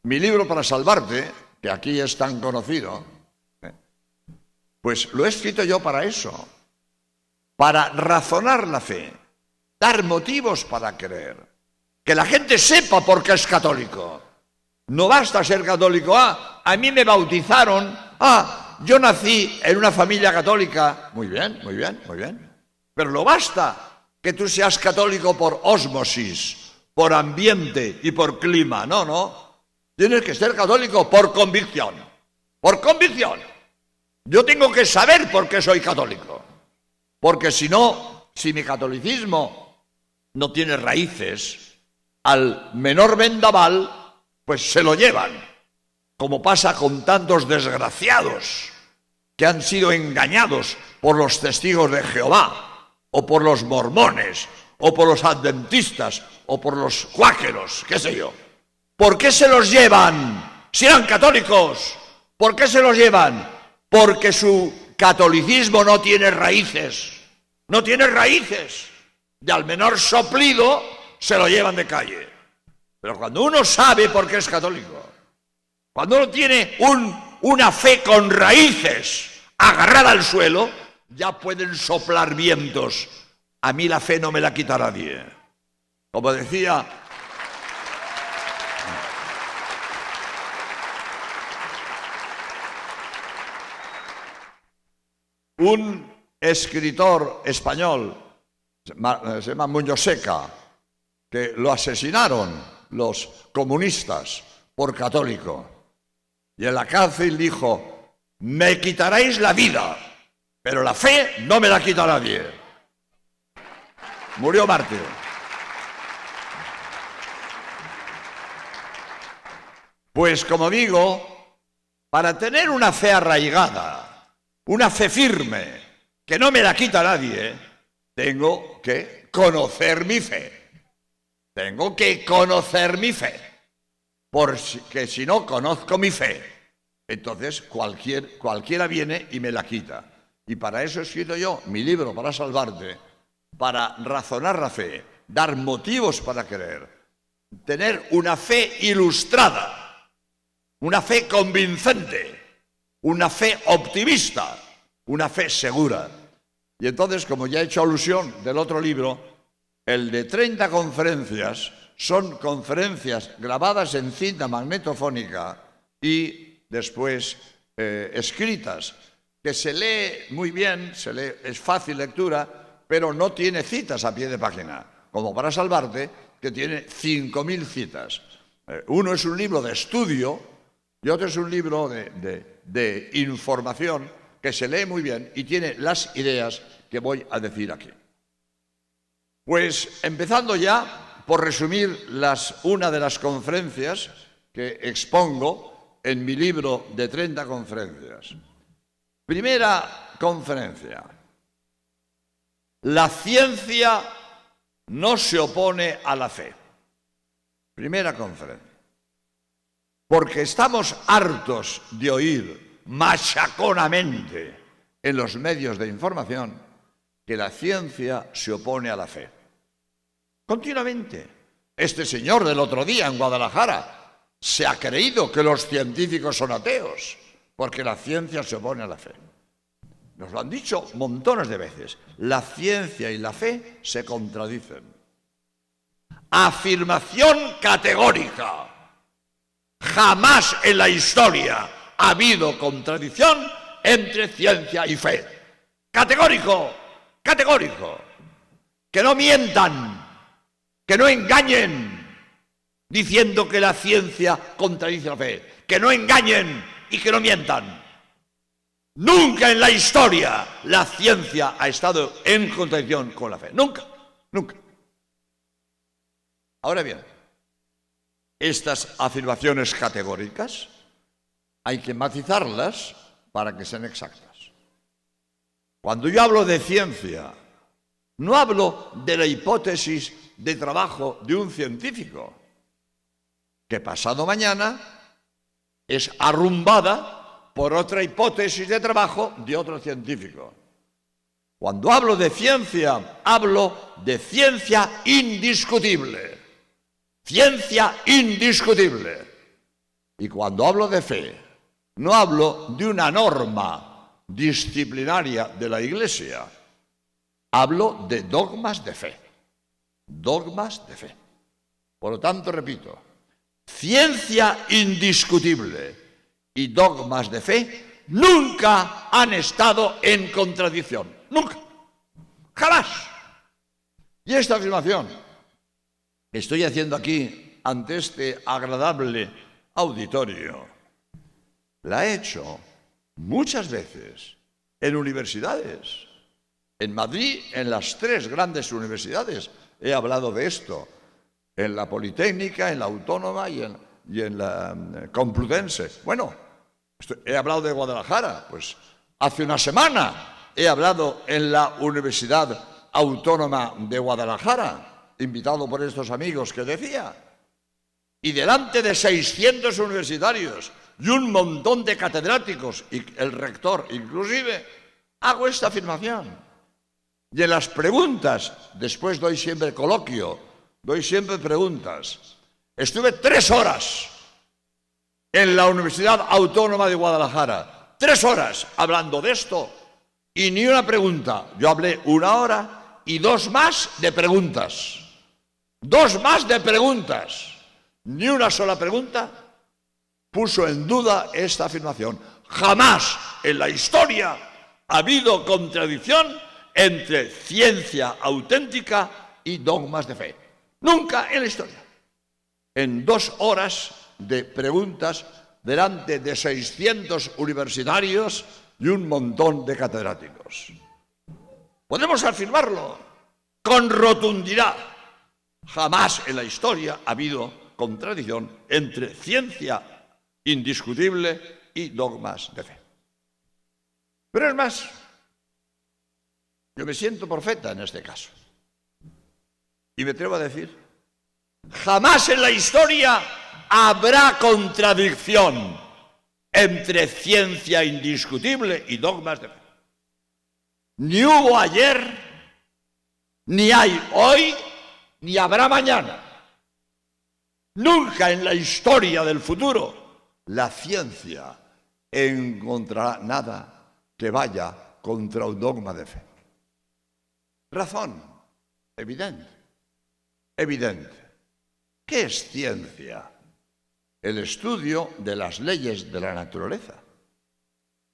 Mi libro para salvarte, que aquí es tan conocido, pues lo he escrito yo para eso, para razonar la fe, dar motivos para creer, que la gente sepa por qué es católico. No basta ser católico. A mí me bautizaron, yo nací en una familia católica. Muy bien, muy bien, muy bien. Pero no basta que tú seas católico por ósmosis, por ambiente y por clima. No, no. Tienes que ser católico por convicción. Por convicción. Yo tengo que saber por qué soy católico. Porque si no, si mi catolicismo no tiene raíces, al menor vendaval, pues se lo llevan. Como pasa con tantos desgraciados que han sido engañados por los testigos de Jehová, o por los mormones, o por los adventistas, o por los cuáqueros, qué sé yo. ¿Por qué se los llevan? Si eran católicos, ¿por qué se los llevan? Porque su catolicismo no tiene raíces. No tiene raíces. Y al menor soplido se lo llevan de calle. Pero cuando uno sabe por qué es católico, cuando uno tiene una fe con raíces agarrada al suelo, ya pueden soplar vientos. A mí la fe no me la quita nadie. Como decía un escritor español, se llama Muñoz Seca, que lo asesinaron los comunistas por católico. Y en la cárcel dijo: me quitaréis la vida, pero la fe no me la quita nadie. Murió mártir. Pues como digo, para tener una fe arraigada, una fe firme, que no me la quita nadie, tengo que conocer mi fe. Tengo que conocer mi fe. Porque si no conozco mi fe, entonces cualquiera viene y me la quita. Y para eso he escrito yo mi libro para salvarte, para razonar la fe, dar motivos para creer, tener una fe ilustrada, una fe convincente, una fe optimista, una fe segura. Y entonces, como ya he hecho alusión del otro libro, el de 30 conferencias son conferencias grabadas en cinta magnetofónica y después escritas, que se lee muy bien, es fácil lectura, pero no tiene citas a pie de página, como para salvarte, que tiene 5.000 citas. Uno es un libro de estudio y otro es un libro de información que se lee muy bien y tiene las ideas que voy a decir aquí. Pues empezando ya por resumir una de las conferencias que expongo en mi libro de 30 conferencias. Primera conferencia. La ciencia no se opone a la fe. Primera conferencia. Porque estamos hartos de oír machaconamente en los medios de información que la ciencia se opone a la fe. Continuamente. Este señor del otro día en Guadalajara se ha creído que los científicos son ateos porque la ciencia se opone a la fe. Nos lo han dicho montones de veces. La ciencia y la fe se contradicen. Afirmación categórica. Jamás en la historia ha habido contradicción entre ciencia y fe. Categórico, categórico. Que no mientan, que no engañen diciendo que la ciencia contradice la fe. Que no engañen y que no mientan. Nunca en la historia la ciencia ha estado en contradicción con la fe. Nunca, nunca. Ahora bien, estas afirmaciones categóricas hay que matizarlas para que sean exactas. Cuando yo hablo de ciencia, no hablo de la hipótesis de trabajo de un científico, que pasado mañana es arrumbada por otra hipótesis de trabajo de otro científico. Cuando hablo de ciencia indiscutible. Ciencia indiscutible. Y cuando hablo de fe, no hablo de una norma disciplinaria de la Iglesia. Hablo de dogmas de fe. Dogmas de fe. Por lo tanto, repito, ciencia indiscutible y dogmas de fe nunca han estado en contradicción. Nunca. Jamás. Y esta afirmación que estoy haciendo aquí ante este agradable auditorio la he hecho muchas veces en universidades. En Madrid, en las 3 grandes universidades, he hablado de esto. En la Politécnica, en la Autónoma y en la Complutense. Bueno, he hablado de Guadalajara, pues hace una semana he hablado en la Universidad Autónoma de Guadalajara, invitado por estos amigos que decía, y delante de 600 universitarios y un montón de catedráticos, y el rector inclusive, hago esta afirmación. Y en las preguntas, después doy siempre coloquio, doy siempre preguntas. Estuve 3 horas en la Universidad Autónoma de Guadalajara, 3 horas hablando de esto y ni una pregunta. Yo hablé 1 hora y 2 más de preguntas. 2 más de preguntas. Ni una sola pregunta puso en duda esta afirmación. Jamás en la historia ha habido contradicción entre ciencia auténtica y dogmas de fe. Nunca en la historia. En 2 horas de preguntas delante de 600 universitarios y un montón de catedráticos. Podemos afirmarlo con rotundidad. Jamás en la historia ha habido contradicción entre ciencia indiscutible y dogmas de fe. Pero es más, yo me siento profeta en este caso. Y me atrevo a decir, jamás en la historia habrá contradicción entre ciencia indiscutible y dogmas de fe. Ni hubo ayer, ni hay hoy, ni habrá mañana. Nunca en la historia del futuro la ciencia encontrará nada que vaya contra un dogma de fe. Razón evidente. Evidente. ¿Qué es ciencia? El estudio de las leyes de la naturaleza.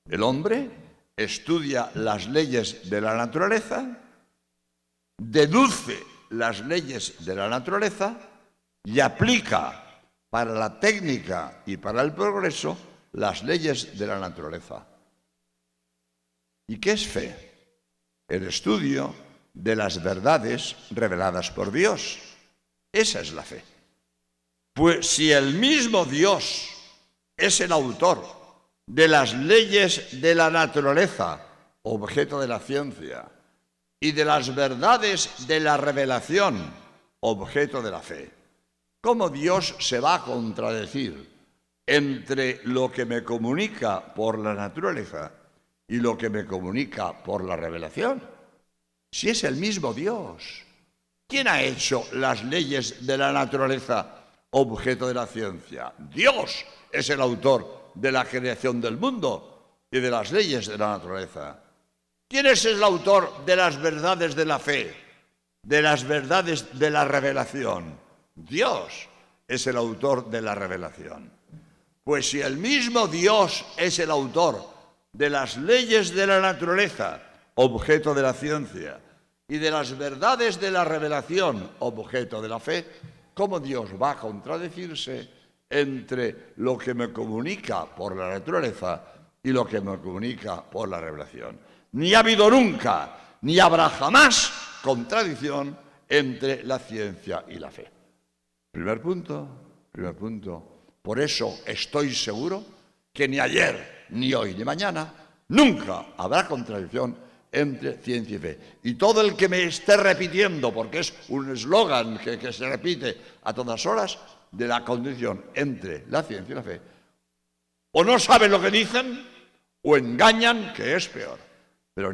El hombre estudia las leyes de la naturaleza, deduce las leyes de la naturaleza y aplica para la técnica y para el progreso las leyes de la naturaleza. ¿Y qué es fe? El estudio de las verdades reveladas por Dios. Esa es la fe. Pues si el mismo Dios es el autor de las leyes de la naturaleza, objeto de la ciencia, y de las verdades de la revelación, objeto de la fe, ¿cómo Dios se va a contradecir entre lo que me comunica por la naturaleza y lo que me comunica por la revelación? Si es el mismo Dios. ¿Quién ha hecho las leyes de la naturaleza objeto de la ciencia? Dios es el autor de la creación del mundo y de las leyes de la naturaleza. ¿Quién es el autor de las verdades de la fe, de las verdades de la revelación? Dios es el autor de la revelación. Pues si el mismo Dios es el autor de las leyes de la naturaleza, objeto de la ciencia, y de las verdades de la revelación, objeto de la fe, ¿cómo Dios va a contradecirse entre lo que me comunica por la naturaleza y lo que me comunica por la revelación? Ni ha habido nunca, ni habrá jamás contradicción entre la ciencia y la fe. Primer punto. Por eso estoy seguro que ni ayer, ni hoy, ni mañana, nunca habrá contradicción entre ciencia y fe. Y todo el que me esté repitiendo, porque es un eslogan que se repite a todas horas, de la condición entre la ciencia y la fe, o no saben lo que dicen, o engañan, que es peor. Pero